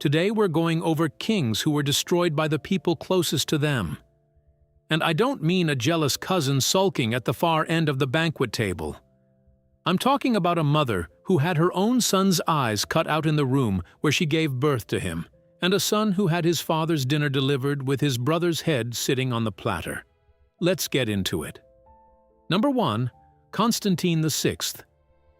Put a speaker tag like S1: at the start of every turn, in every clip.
S1: Today we're going over kings who were destroyed by the people closest to them. And I don't mean a jealous cousin sulking at the far end of the banquet table. I'm talking about a mother who had her own son's eyes cut out in the room where she gave birth to him, and a son who had his father's dinner delivered with his brother's head sitting on the platter. Let's get into it. Number 1. Constantine VI.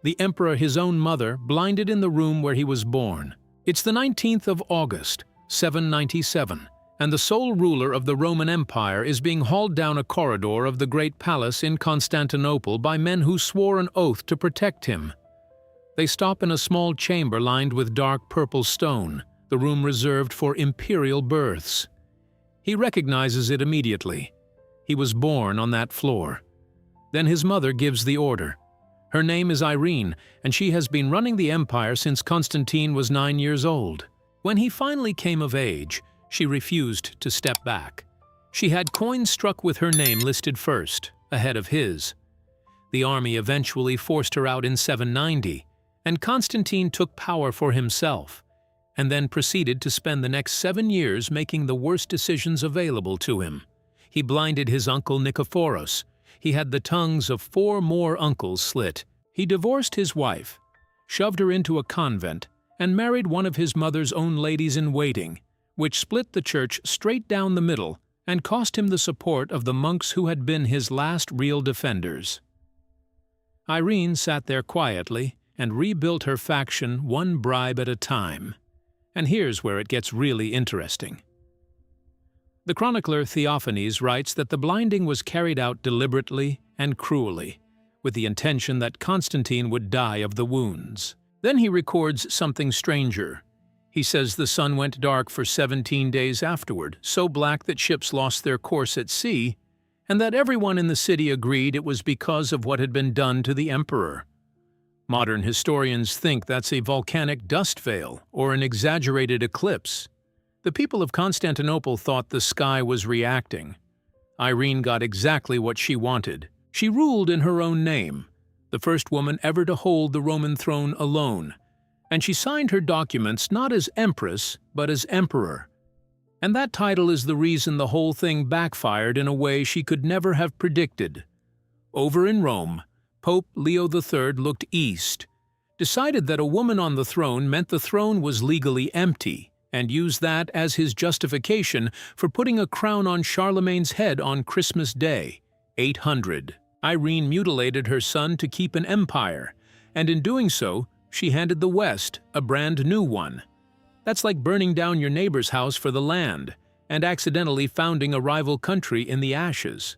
S1: The emperor, his own mother, blinded in the room where he was born. It's the 19th of August, 797, and the sole ruler of the Roman Empire is being hauled down a corridor of the great palace in Constantinople by men who swore an oath to protect him. They stop in a small chamber lined with dark purple stone, the room reserved for imperial births. He recognizes it immediately. He was born on that floor. Then his mother gives the order. Her name is Irene, and she has been running the empire since Constantine was 9 years old. When he finally came of age, she refused to step back. She had coins struck with her name listed first, ahead of his. The army eventually forced her out in 790, and Constantine took power for himself, and then proceeded to spend the next 7 years making the worst decisions available to him. He blinded his uncle Nikephoros. He had the tongues of 4 more uncles slit. He divorced his wife, shoved her into a convent, and married one of his mother's own ladies-in-waiting, which split the church straight down the middle and cost him the support of the monks who had been his last real defenders. Irene sat there quietly and rebuilt her faction one bribe at a time. And here's where it gets really interesting. The chronicler Theophanes writes that the blinding was carried out deliberately and cruelly, with the intention that Constantine would die of the wounds. Then he records something stranger. He says the sun went dark for 17 days afterward, so black that ships lost their course at sea, and that everyone in the city agreed it was because of what had been done to the emperor. Modern historians think that's a volcanic dust veil or an exaggerated eclipse. The people of Constantinople thought the sky was reacting. Irene got exactly what she wanted. She ruled in her own name, the first woman ever to hold the Roman throne alone, and she signed her documents not as empress, but as emperor. And that title is the reason the whole thing backfired in a way she could never have predicted. Over in Rome, Pope Leo III looked east, decided that a woman on the throne meant the throne was legally empty, and used that as his justification for putting a crown on Charlemagne's head on Christmas Day, 800. Irene mutilated her son to keep an empire, and in doing so, she handed the West a brand new one. That's like burning down your neighbor's house for the land, and accidentally founding a rival country in the ashes.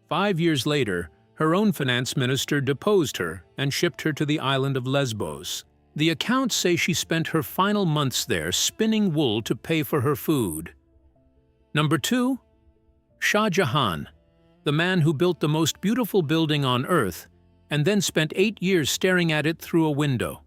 S1: 5 years later, her own finance minister deposed her and shipped her to the island of Lesbos. The accounts say she spent her final months there spinning wool to pay for her food. Number 2. Shah Jahan, the man who built the most beautiful building on earth and then spent 8 years staring at it through a window.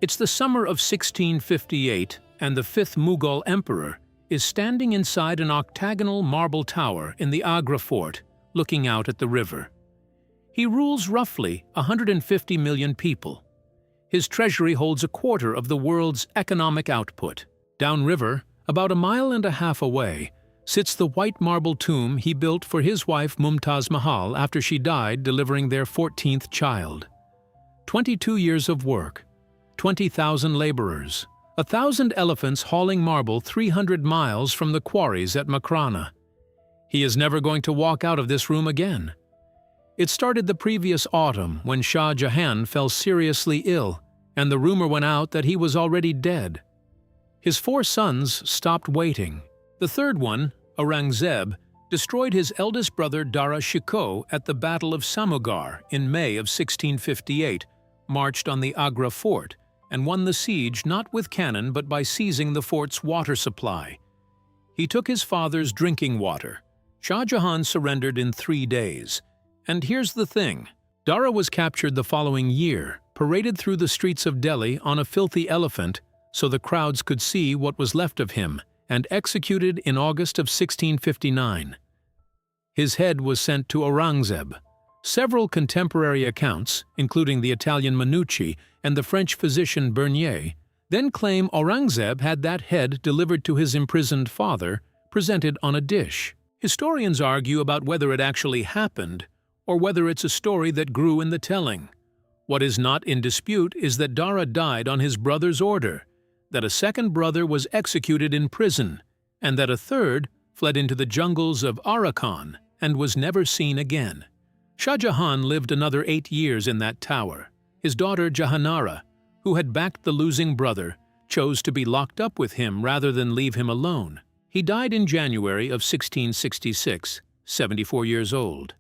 S1: It's the summer of 1658, and the 5th Mughal emperor is standing inside an octagonal marble tower in the Agra fort, looking out at the river. He rules roughly 150 million people. His treasury holds a quarter of the world's economic output. Downriver, about a mile and a half away, sits the white marble tomb he built for his wife Mumtaz Mahal after she died delivering their 14th child. 22 years of work, 20,000 laborers, 1,000 elephants hauling marble 300 miles from the quarries at Makrana. He is never going to walk out of this room again. It started the previous autumn when Shah Jahan fell seriously ill, and the rumor went out that he was already dead. His 4 sons stopped waiting. The third one, Aurangzeb, destroyed his eldest brother Dara Shikoh at the Battle of Samugar in May of 1658, marched on the Agra fort, and won the siege not with cannon but by seizing the fort's water supply. He took his father's drinking water. Shah Jahan surrendered in 3 days. And here's the thing. Dara was captured the following year, paraded through the streets of Delhi on a filthy elephant so the crowds could see what was left of him, and executed in August of 1659. His head was sent to Aurangzeb. Several contemporary accounts, including the Italian Minucci and the French physician Bernier, then claim Aurangzeb had that head delivered to his imprisoned father, presented on a dish. Historians argue about whether it actually happened or whether it's a story that grew in the telling. What is not in dispute is that Dara died on his brother's order, that a second brother was executed in prison, and that a third fled into the jungles of Arakan and was never seen again. Shah Jahan lived another 8 years in that tower. His daughter Jahanara, who had backed the losing brother, chose to be locked up with him rather than leave him alone. He died in January of 1666, 74 years old.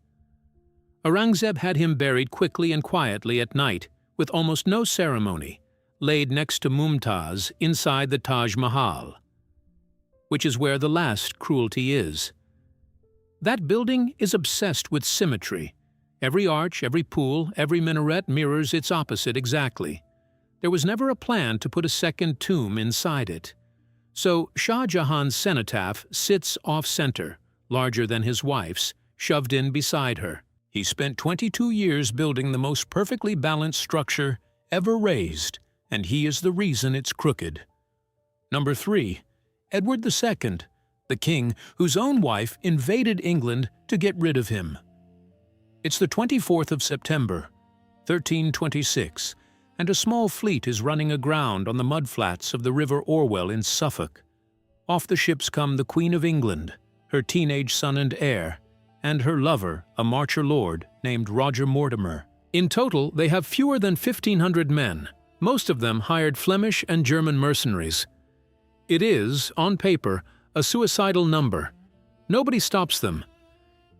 S1: Aurangzeb had him buried quickly and quietly at night, with almost no ceremony, laid next to Mumtaz inside the Taj Mahal, which is where the last cruelty is. That building is obsessed with symmetry. Every arch, every pool, every minaret mirrors its opposite exactly. There was never a plan to put a second tomb inside it. So Shah Jahan's cenotaph sits off-center, larger than his wife's, shoved in beside her. He spent 22 years building the most perfectly balanced structure ever raised, and he is the reason it's crooked. Number 3. Edward II, the king whose own wife invaded England to get rid of him. It's the 24th of September, 1326, and a small fleet is running aground on the mudflats of the River Orwell in Suffolk. Off the ships come the Queen of England, her teenage son and heir, and her lover, a marcher lord named Roger Mortimer. In total, they have fewer than 1,500 men, most of them hired Flemish and German mercenaries. It is, on paper, a suicidal number. Nobody stops them.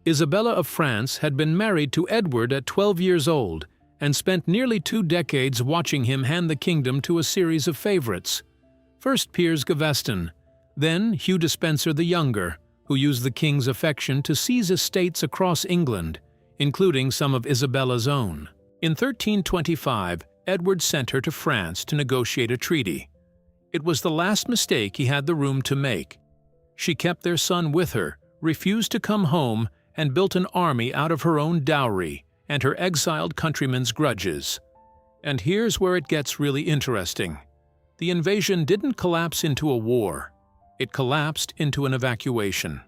S1: Isabella of France had been married to Edward at 12 years old, and spent nearly 2 decades watching him hand the kingdom to a series of favorites. First Piers Gaveston, then Hugh Despencer the Younger, who used the king's affection to seize estates across England, including some of Isabella's own. In 1325, Edward sent her to France to negotiate a treaty. It was the last mistake he had the room to make. She kept their son with her, refused to come home, and built an army out of her own dowry and her exiled countrymen's grudges. And here's where it gets really interesting. The invasion didn't collapse into a war. It collapsed into an evacuation.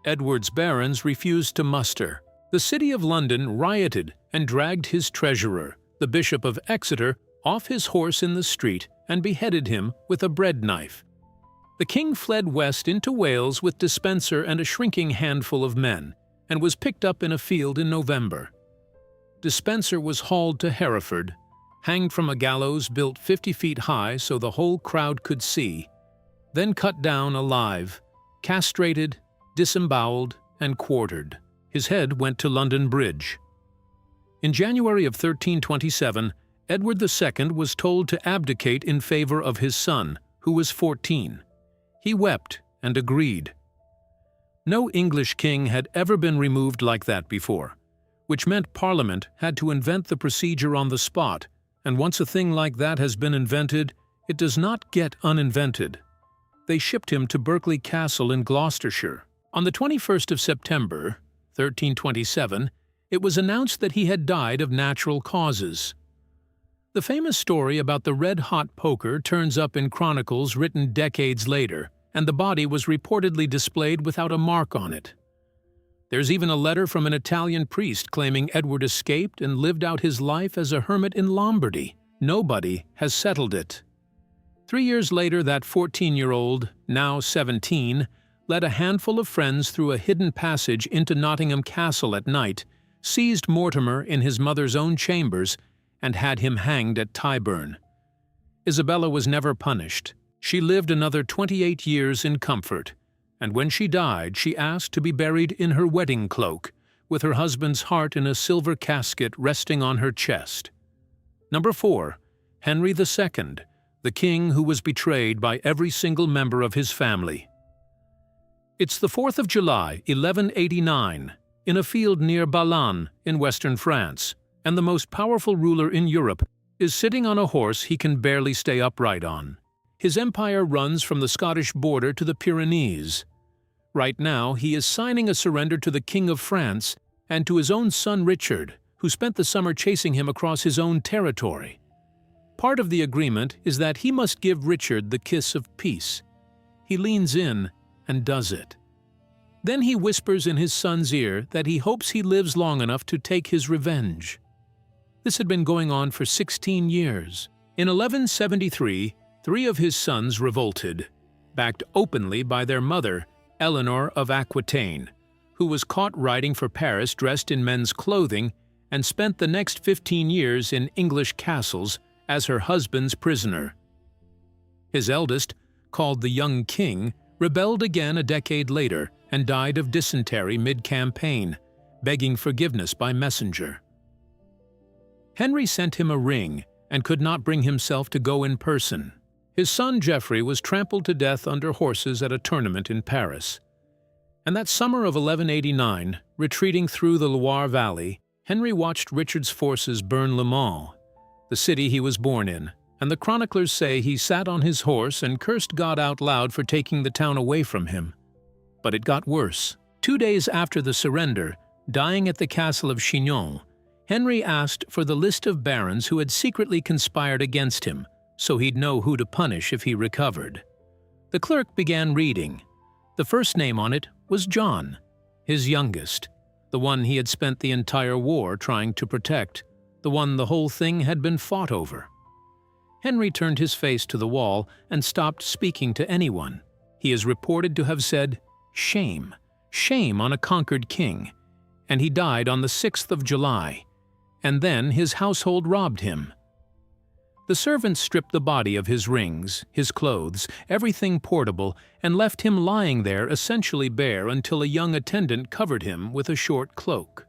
S1: Edward's barons refused to muster. The City of London rioted and dragged his treasurer, the Bishop of Exeter, off his horse in the street and beheaded him with a bread knife. The king fled west into Wales with Despencer and a shrinking handful of men, and was picked up in a field in November. Despencer was hauled to Hereford, hanged from a gallows built 50 feet high so the whole crowd could see, then cut down alive, castrated, disemboweled, and quartered. His head went to London Bridge. In January of 1327, Edward II was told to abdicate in favor of his son, who was 14. He wept and agreed. No English king had ever been removed like that before, which meant Parliament had to invent the procedure on the spot, and once a thing like that has been invented, it does not get uninvented. They shipped him to Berkeley Castle in Gloucestershire. On the 21st of September, 1327, it was announced that he had died of natural causes. The famous story about the red-hot poker turns up in chronicles written decades later, and the body was reportedly displayed without a mark on it. There's even a letter from an Italian priest claiming Edward escaped and lived out his life as a hermit in Lombardy. Nobody has settled it. 3 years later, that 14-year-old, now 17, led a handful of friends through a hidden passage into Nottingham Castle at night, seized Mortimer in his mother's own chambers, and had him hanged at Tyburn. Isabella was never punished. She lived another 28 years in comfort, and when she died, she asked to be buried in her wedding cloak, with her husband's heart in a silver casket resting on her chest. Number 4. Henry II, the king who was betrayed by every single member of his family. It's the 4th of July, 1189, in a field near Balan in western France, and the most powerful ruler in Europe is sitting on a horse he can barely stay upright on. His empire runs from the Scottish border to the Pyrenees. Right now, he is signing a surrender to the King of France and to his own son Richard, who spent the summer chasing him across his own territory. Part of the agreement is that he must give Richard the kiss of peace. He leans in and does it. Then he whispers in his son's ear that he hopes he lives long enough to take his revenge. This had been going on for 16 years. In 1173, 3 of his sons revolted, backed openly by their mother, Eleanor of Aquitaine, who was caught riding for Paris dressed in men's clothing and spent the next 15 years in English castles as her husband's prisoner. His eldest, called the young king, rebelled again a decade later and died of dysentery mid-campaign, begging forgiveness by messenger. Henry sent him a ring and could not bring himself to go in person. His son Geoffrey was trampled to death under horses at a tournament in Paris. And that summer of 1189, retreating through the Loire Valley, Henry watched Richard's forces burn Le Mans, the city he was born in, and the chroniclers say he sat on his horse and cursed God out loud for taking the town away from him. But it got worse. 2 days after the surrender, dying at the castle of Chinon, Henry asked for the list of barons who had secretly conspired against him, so he'd know who to punish if he recovered. The clerk began reading. The first name on it was John, his youngest, the one he had spent the entire war trying to protect, the one the whole thing had been fought over. Henry turned his face to the wall and stopped speaking to anyone. He is reported to have said, "Shame, shame on a conquered king," and he died on the 6th of July, and then his household robbed him. The servants stripped the body of his rings, his clothes, everything portable, and left him lying there essentially bare until a young attendant covered him with a short cloak.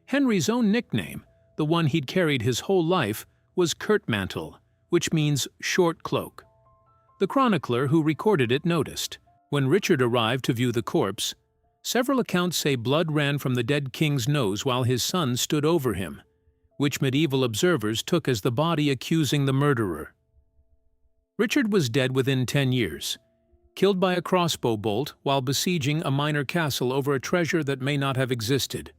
S1: Henry's own nickname, the one he'd carried his whole life, was Kurtmantle, which means short cloak. The chronicler who recorded it noticed, when Richard arrived to view the corpse, several accounts say blood ran from the dead king's nose while his son stood over him, which medieval observers took as the body accusing the murderer. Richard was dead within 10 years, killed by a crossbow bolt while besieging a minor castle over a treasure that may not have existed.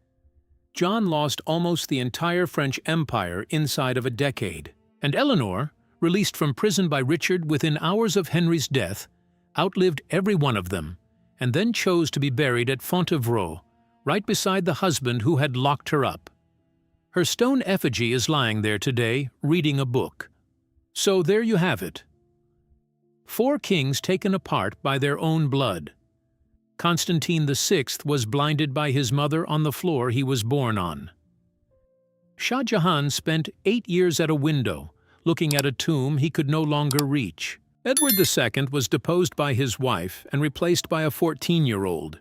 S1: John lost almost the entire French Empire inside of a decade, and Eleanor, released from prison by Richard within hours of Henry's death, outlived every one of them, and then chose to be buried at Fontevraud, right beside the husband who had locked her up. Her stone effigy is lying there today, reading a book. So there you have it. 4 kings taken apart by their own blood. Constantine VI was blinded by his mother on the floor he was born on. Shah Jahan spent 8 years at a window, looking at a tomb he could no longer reach. Edward II was deposed by his wife and replaced by a 14-year-old.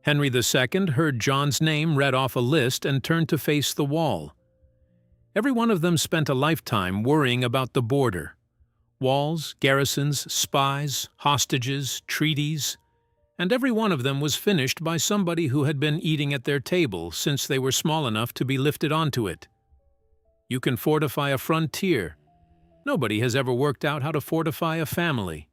S1: Henry II heard John's name read off a list and turned to face the wall. Every one of them spent a lifetime worrying about the border. Walls, garrisons, spies, hostages, treaties, and every one of them was finished by somebody who had been eating at their table since they were small enough to be lifted onto it. You can fortify a frontier. Nobody has ever worked out how to fortify a family.